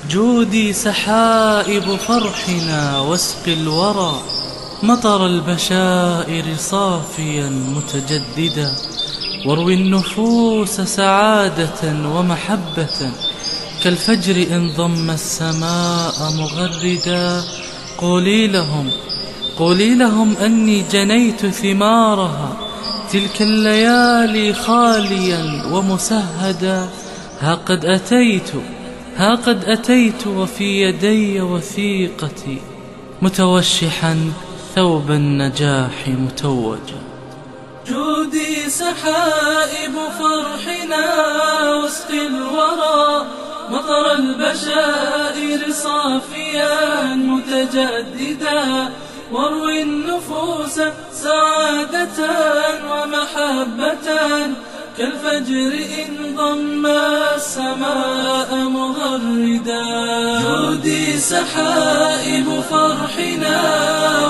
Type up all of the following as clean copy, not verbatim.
جودي سحائب فرحنا واسق الورى مطر البشائر صافيا متجددا، واروي النفوس سعادة ومحبة كالفجر إن ضم السماء مغردا. قولي لهم أني جنيت ثمارها تلك الليالي خاليا ومسهدا. ها قد أتيت وفي يدي وثيقتي متوشحا ثوب النجاح متوجا. جودي سحائب فرحنا وسط الورى مطر البشائر صافيا متجددا، واروي النفوس سعادة ومحبة كالفجر إن ضم السماء مغردا. جودي سحائب فرحنا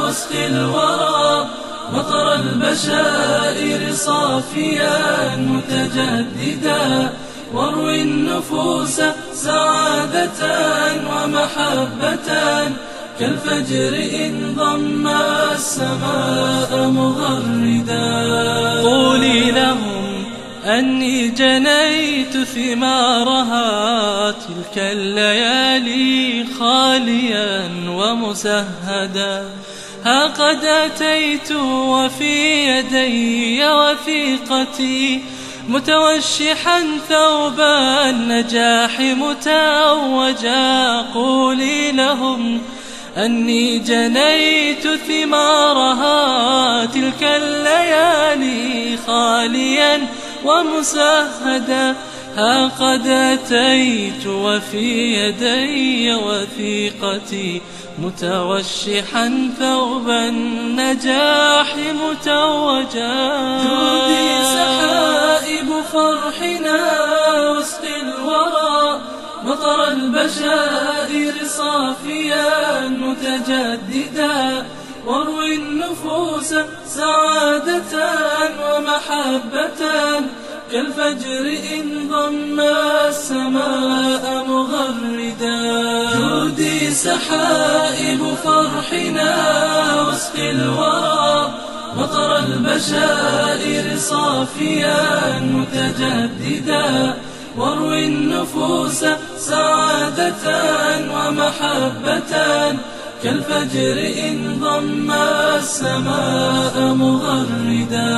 وسط الورى مطر البشائر صافيا متجددا، واروي النفوس سعادة ومحبة كالفجر إن ضم السماء مغردا. قولي لهم أني جنيت ثمارها تلك الليالي خاليا ومسهدا. ها قد أتيت وفي يدي وثيقتي متوشحا ثوب النجاح متوجا. قولي لهم أني جنيت ثمارها تلك الليالي خاليا ومسهدا. ها قد أتيت وفي يدي وثيقتي متوشحا ثوب النجاح متوجا. جودي سحائب فرحنا وسط الورى مطر البشائر صافيا متجددا، واروي النفوس سعادة ومحبة كالفجر إن ضم السماء مغردا. جودي سحائب فرحنا وسق الورى مطر البشائر صافيا متجددا، واروي النفوس سعادة ومحبة كالفجر إن ضم السماء مغردا.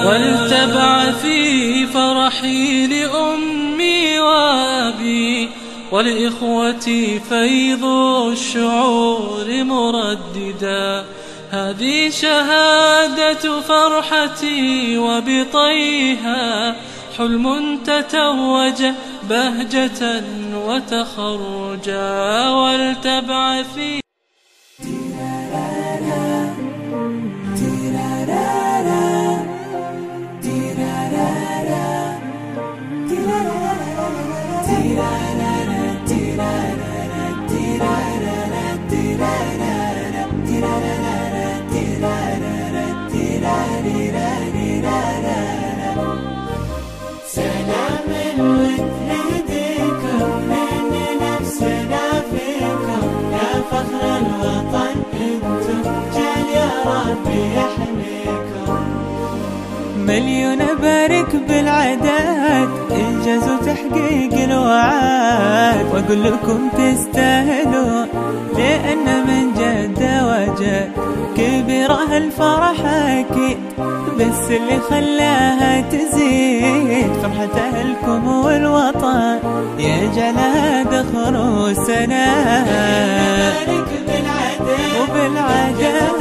ولتبعثي فرحي لأمي وأبي ولإخوتي فيض الشعور مرددا. هذه شهادة فرحتي وبطيها حلم تتوج بهجة وتخرجا. ولتبعثي سلام ونهديكم من نفسنا فيكم يا فخر الوطن انتم جل يا ربي يحميكم. مليون بارك بالعداد انجاز وتحقيق الوعد، واقول لكم تستاهلون لان من جد وجد كبيره الفرح اكيد، بس اللي خلاها تزيد فرحة أهلكم والوطن يجعلها دخل وسنة. وبالعدد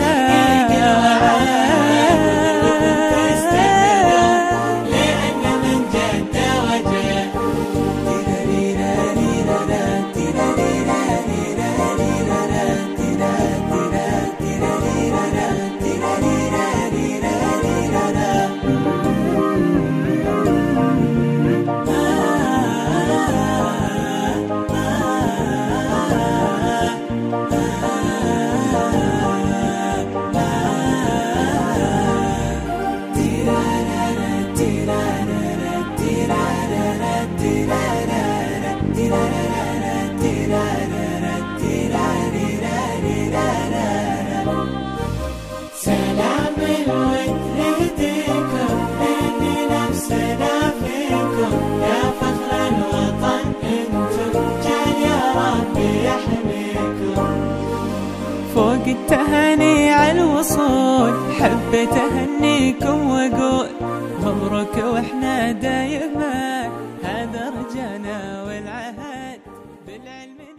تهاني على الوصول، حبيت اهنيكم واقول مبروك واحنا دايما، هذا رجانا والعهد بالعلم.